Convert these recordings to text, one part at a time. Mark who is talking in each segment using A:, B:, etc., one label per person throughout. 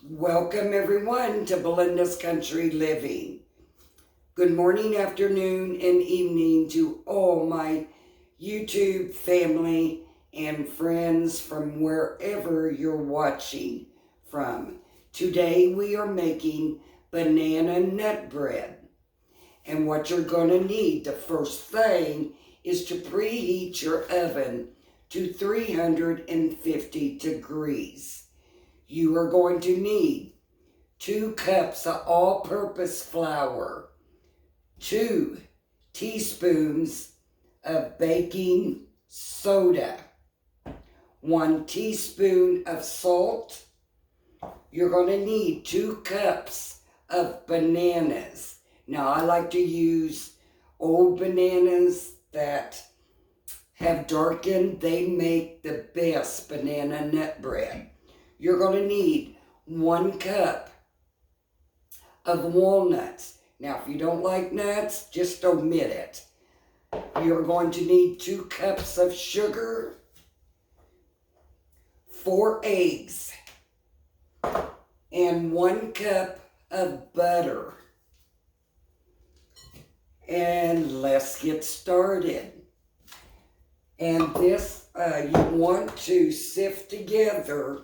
A: Welcome everyone to Belinda's Country Living. Good morning, afternoon, and evening to all my YouTube family and friends from wherever you're watching from. Today we are making banana nut bread. And what you're going to need, the first thing, is to preheat your oven to 350 degrees. You are going to need 2 cups of all-purpose flour, 2 teaspoons of baking soda, 1 teaspoon of salt. You're going to need 2 cups of bananas. Now, I like to use old bananas that have darkened. They make the best banana nut bread. You're going to need 1 cup of walnuts. Now, if you don't like nuts, just omit it. You're going to need 2 cups of sugar, 4 eggs, and 1 cup of butter. And let's get started. And this, you want to sift together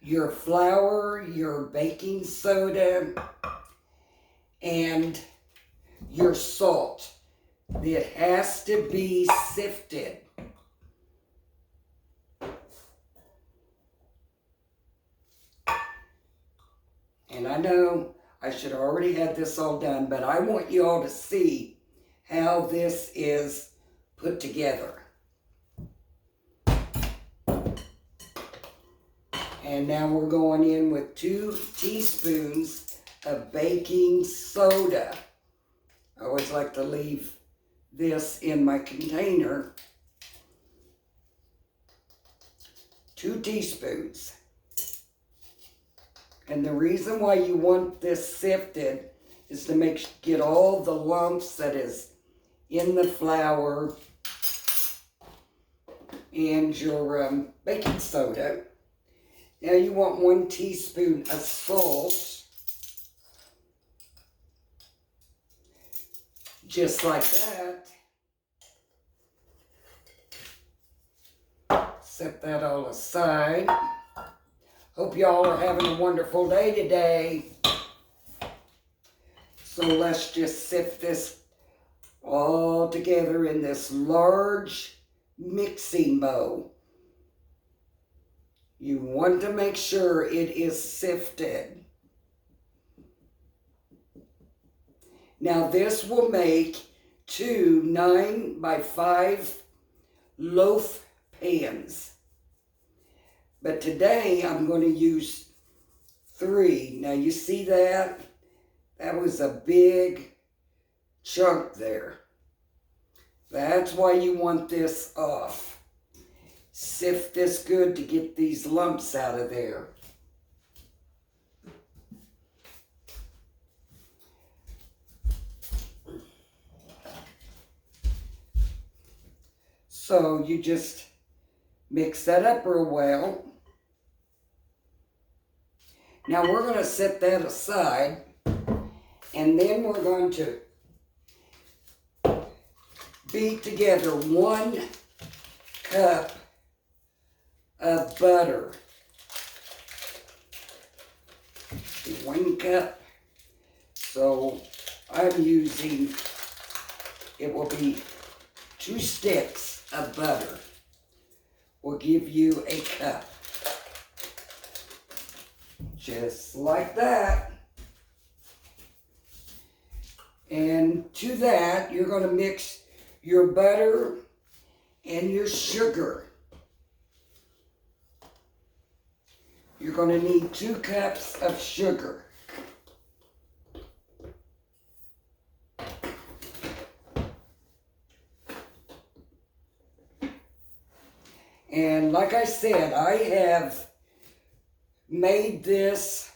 A: your flour, your baking soda, and your salt. It has to be sifted. And I know I should already have this all done, but I want you all to see how this is put together. And now we're going in with 2 teaspoons of baking soda. I always like to leave this in my container. 2 teaspoons. And the reason why you want this sifted is to get all the lumps that is in the flour and your baking soda. Now you want 1 teaspoon of salt, just like that. Set that all aside. Hope y'all are having a wonderful day today. So let's just sift this all together in this large mixing bowl. You want to make sure it is sifted. Now this will make 2 9x5 loaf pans. But today I'm going to use 3. Now you see that? That was a big chunk there. That's why you want this off. Sift this good to get these lumps out of there. So you just mix that up real well. Now we're going to set that aside, and then we're going to beat together 1 cup of butter. 1 cup. So I'm using, it will be 2 sticks of butter. Will give you a cup. Just like that. And to that, you're going to mix your butter and your sugar. You're going to need 2 cups of sugar. And like I said, I have made this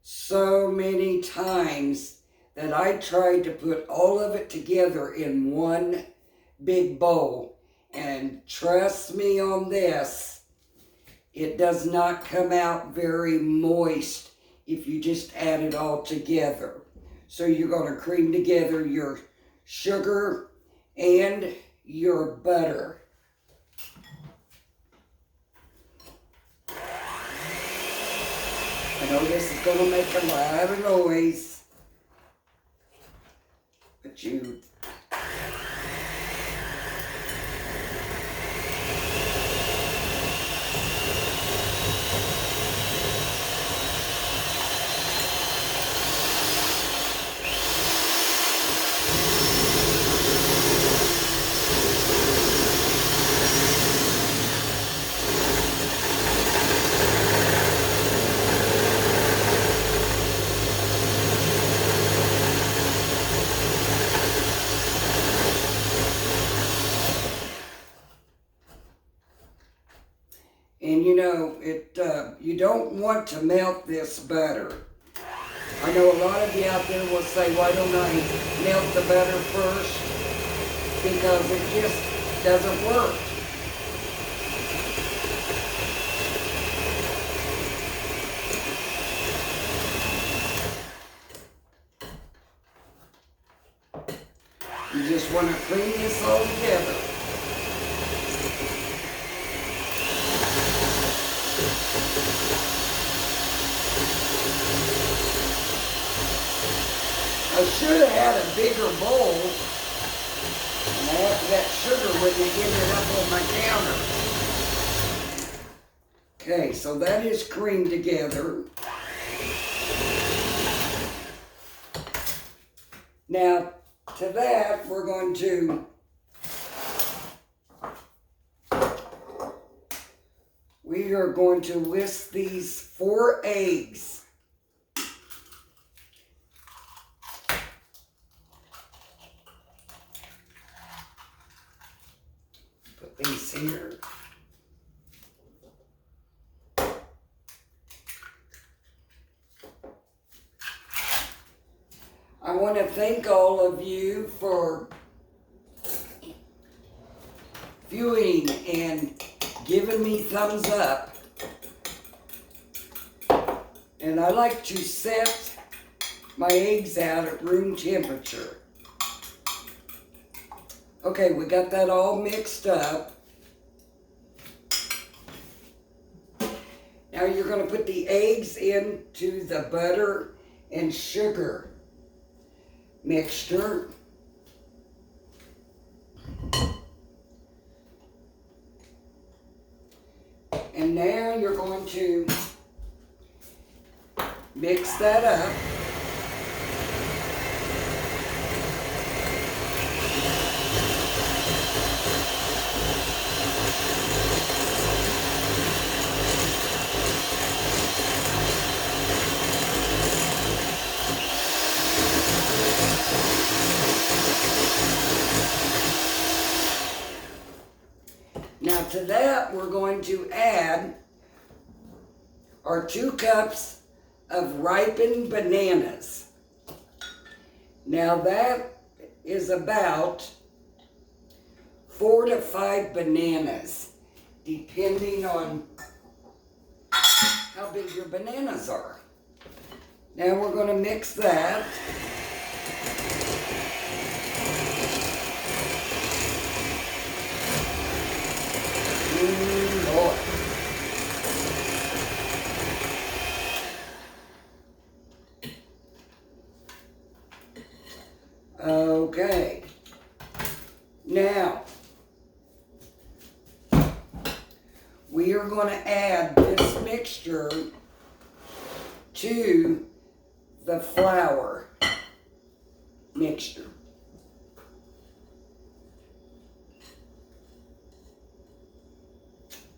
A: so many times that I tried to put all of it together in one big bowl. And trust me on this, it does not come out very moist if you just add it all together. So you're going to cream together your sugar and your butter. I know this is going to make a lot of noise, but you... And you know, you don't want to melt this butter. I know a lot of you out there will say, why don't I melt the butter first? Because it just doesn't work. You just want to cream this all together. I should have had a bigger bowl, and after that sugar wouldn't have ended up on my counter. Okay, so that is creamed together. Now, to that, we're going to whisk these 4 eggs. Put these here. I want to thank all of you for viewing and giving me thumbs up. And I like to set my eggs out at room temperature. Okay, we got that all mixed up. Now you're going to put the eggs into the butter and sugar mixture. And now you're going to mix that up. Now to that, we're going to add our 2 cups of ripened bananas. Now that is about 4 to 5 bananas, depending on how big your bananas are. Now we're going to mix that. Boy. Okay. Now, we are going to add this mixture to the flour mixture.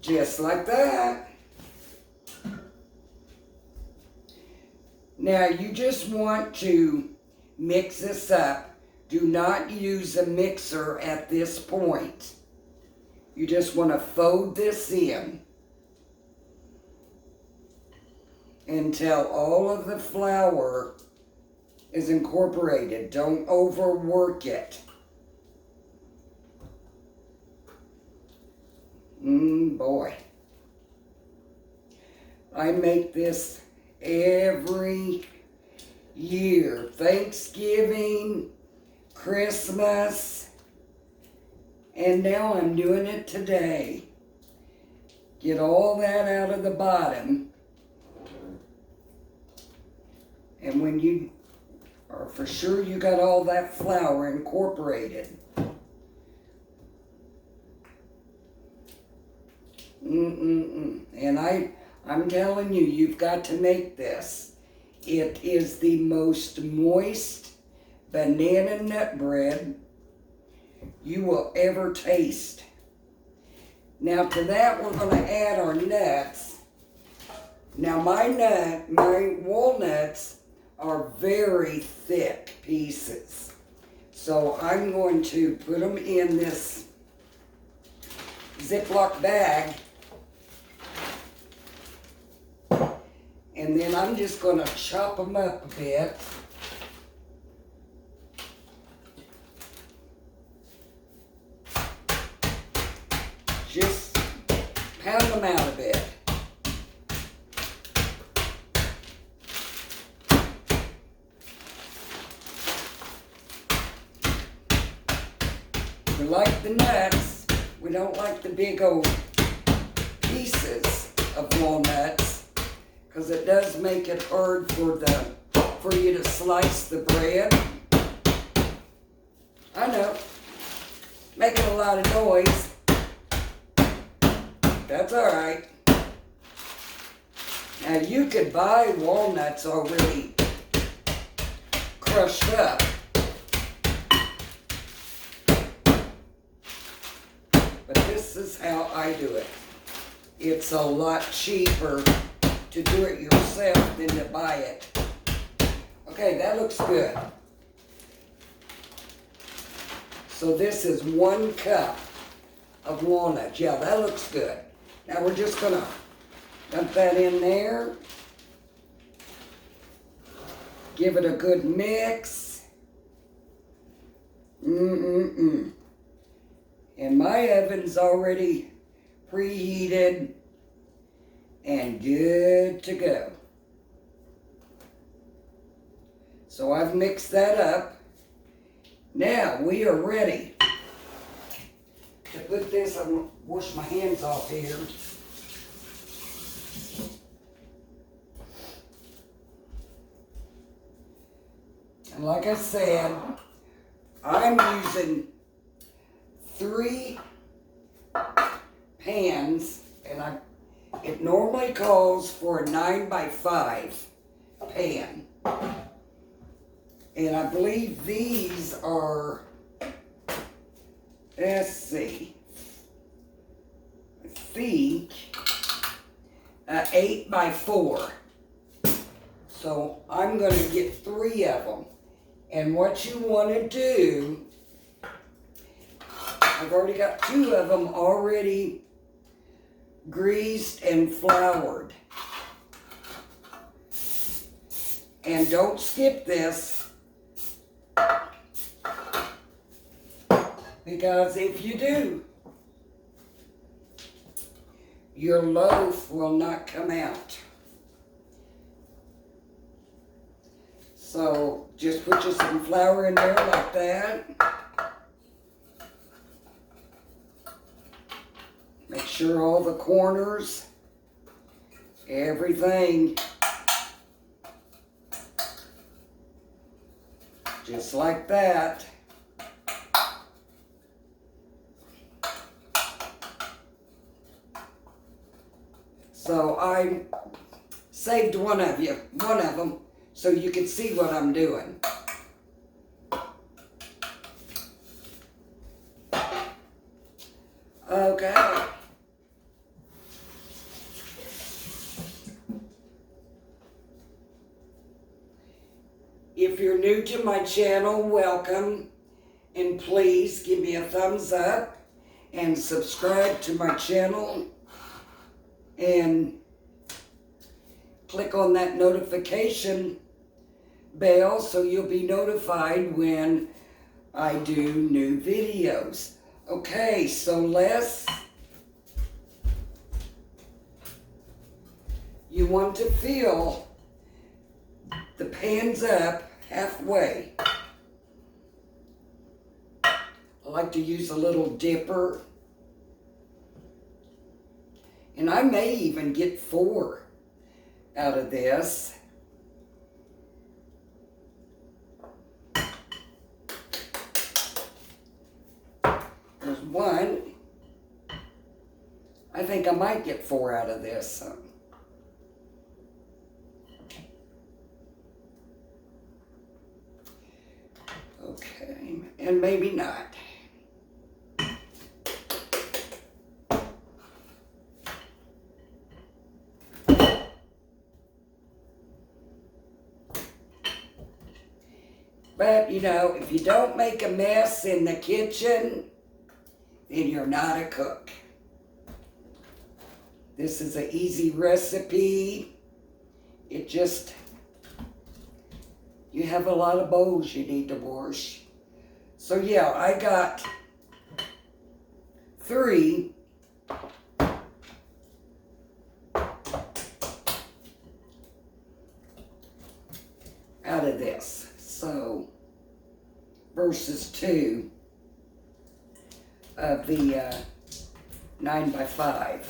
A: Just like that. Now you just want to mix this up. Do not use a mixer at this point. You just want to fold this in until all of the flour is incorporated. Don't overwork it. Boy. I make this every year. Thanksgiving, Christmas, and now I'm doing it today. Get all that out of the bottom. And when you are for sure you got all that flour incorporated. And I'm telling you, you've got to make this. It is the most moist banana nut bread you will ever taste. Now to that we're going to add our nuts. Now my walnuts are very thick pieces. So I'm going to put them in this Ziploc bag. And then I'm just going to chop them up a bit. Just pound them out a bit. We like the nuts. We don't like the big old pieces of walnuts because it does make it hard for you to slice the bread. I know, making a lot of noise. That's all right. Now you could buy walnuts already crushed up. But this is how I do it. It's a lot cheaper to do it yourself than to buy it. Okay, that looks good. So this is 1 cup of walnuts. Yeah, that looks good. Now we're just gonna dump that in there. Give it a good mix. And my oven's already preheated and good to go. So I've mixed that up. Now we are ready to put this. I'm going to wash my hands off here. And like I said, I'm using 3 pans, and it normally calls for a 9x5 pan. And I believe these are, let's see, I think 8x4. So I'm going to get 3 of them. And what you want to do, I've already got 2 of them already greased and floured. And don't skip this, because if you do, your loaf will not come out. So just put you some flour in there like that. Make sure all the corners, everything, just like that. So I saved one of them, so you can see what I'm doing. Okay. If you're new to my channel, welcome, and please give me a thumbs up and subscribe to my channel and click on that notification bell so you'll be notified when I do new videos. Okay, so let's you want to fill the pans up halfway. I like to use a little dipper. And I may even get 4 out of this. There's 1. I think I might get 4 out of this. Okay, and maybe not. But, you know, if you don't make a mess in the kitchen, then you're not a cook. This is an easy recipe. It just, you have a lot of bowls you need to wash. So yeah, I got 3 out of this. So, versus 2 of the 9x5.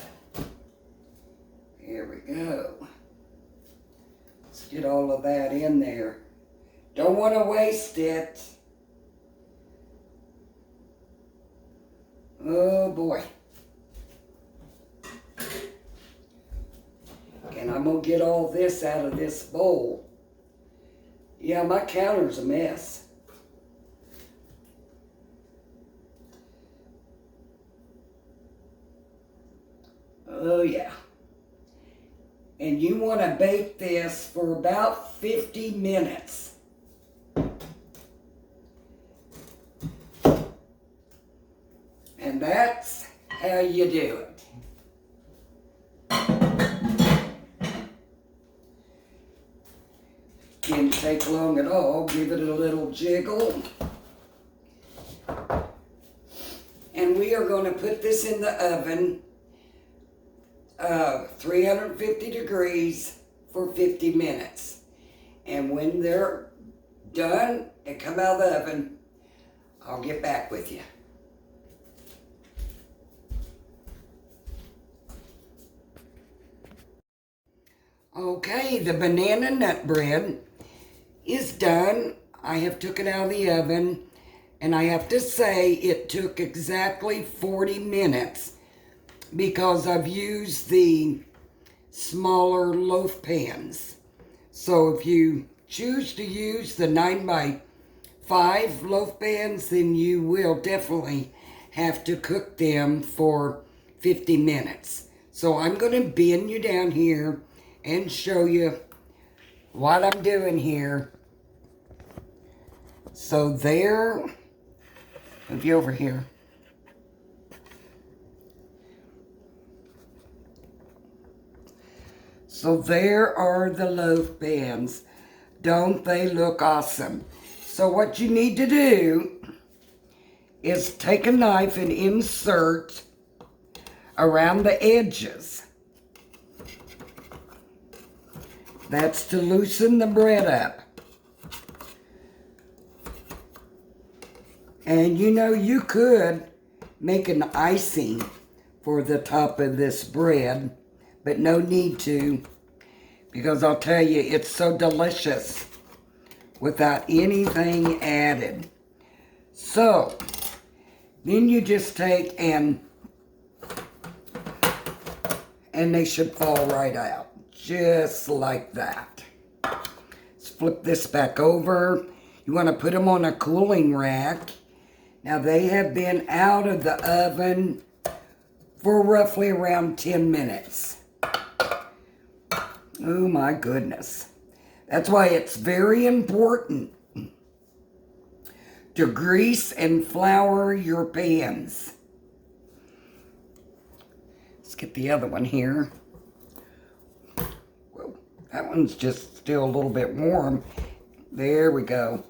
A: Here we go. Let's get all of that in there. Don't want to waste it. Oh boy. And I'm going to get all this out of this bowl. Yeah, my counter's a mess. Oh yeah. And you want to bake this for about 50 minutes. And that's how you do it. Didn't take long at all. Give it a little jiggle. And we are going to put this in the oven, 350 degrees for 50 minutes. And when they're done and come out of the oven, I'll get back with you. Okay, the banana nut bread is done. I have took it out of the oven, and I have to say it took exactly 40 minutes because I've used the smaller loaf pans. So if you choose to use the 9x5 loaf pans, then you will definitely have to cook them for 50 minutes. So I'm going to bend you down here and show you what I'm doing here. So there, move you over here. So there are the loaf pans. Don't they look awesome? So what you need to do is take a knife and insert around the edges. That's to loosen the bread up. And you know, you could make an icing for the top of this bread, but no need to, because I'll tell you, it's so delicious without anything added. So, then you just take and they should fall right out. Just like that. Let's flip this back over. You want to put them on a cooling rack. Now they have been out of the oven for roughly around 10 minutes. Oh my goodness. That's why it's very important to grease and flour your pans. Let's get the other one here. That one's just still a little bit warm. There we go.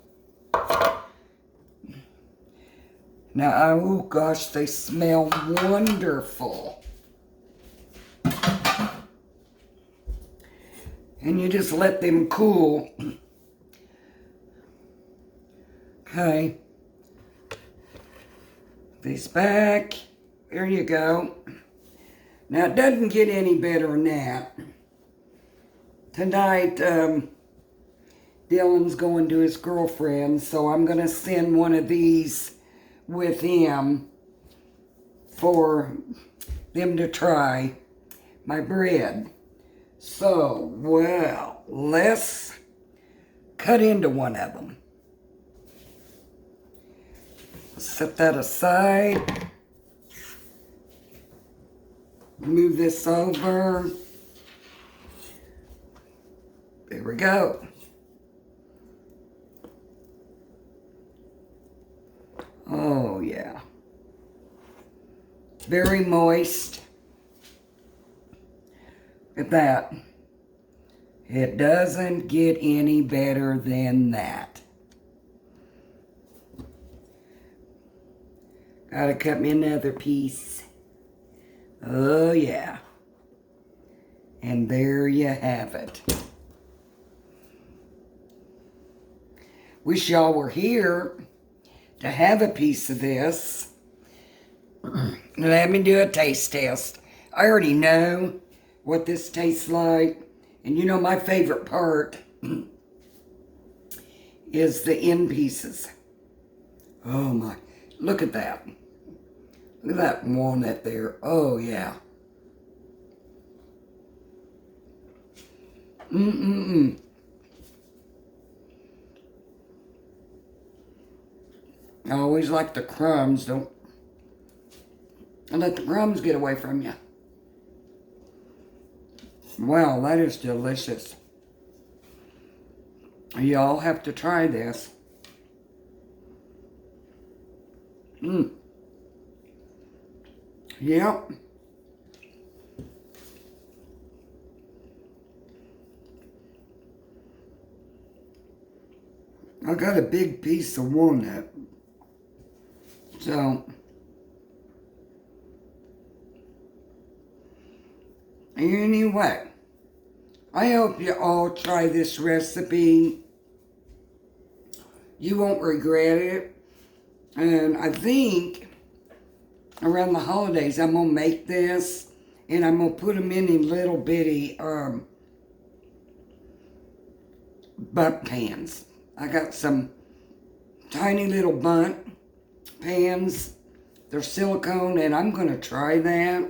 A: Now, oh gosh, they smell wonderful. And you just let them cool. Okay. These back. There you go. Now, it doesn't get any better than that. Tonight, Dylan's going to his girlfriend, so I'm going to send one of these with him for them to try my bread. So, well, let's cut into one of them. Set that aside. Move this over. There we go. Oh, yeah. Very moist. Look at that. It doesn't get any better than that. Gotta cut me another piece. Oh, yeah. And there you have it. Wish y'all were here to have a piece of this. Let me do a taste test. I already know what this tastes like. And you know my favorite part is the end pieces. Oh my, look at that. Look at that walnut there. Oh yeah. I always like the crumbs. Don't let the crumbs get away from you. Wow, that is delicious. Y'all have to try this. Yep. I got a big piece of walnut. So, anyway, I hope you all try this recipe. You won't regret it. And I think around the holidays I'm going to make this. And I'm going to put them in little bitty bunt pans. I got some tiny little bunt pans. They're silicone, and I'm going to try that.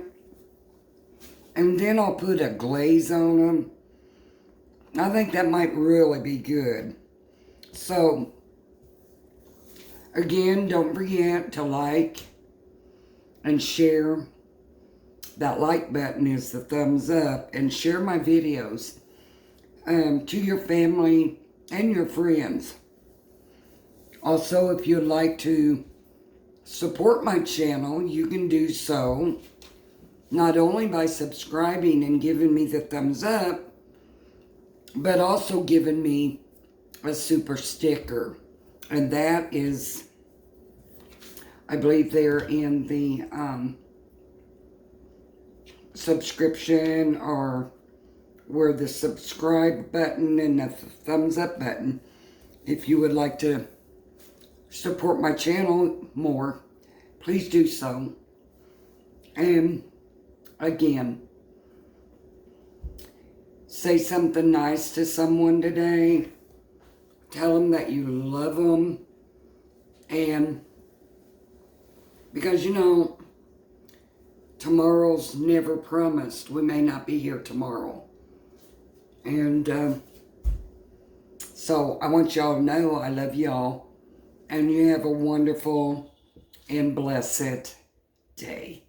A: And then I'll put a glaze on them. I think that might really be good. So, again, don't forget to like and share. That like button is the thumbs up. And share my videos to your family and your friends. Also, if you'd like to support my channel, you can do so not only by subscribing and giving me the thumbs up, but also giving me a super sticker. And that is, I believe they're in the subscription, or where the subscribe button and the thumbs up button. If you would like to support my channel more, please do so. And again, say something nice to someone today. Tell them that you love them. And because, you know, tomorrow's never promised. We may not be here tomorrow. And so I want y'all to know I love y'all. And you have a wonderful and blessed day.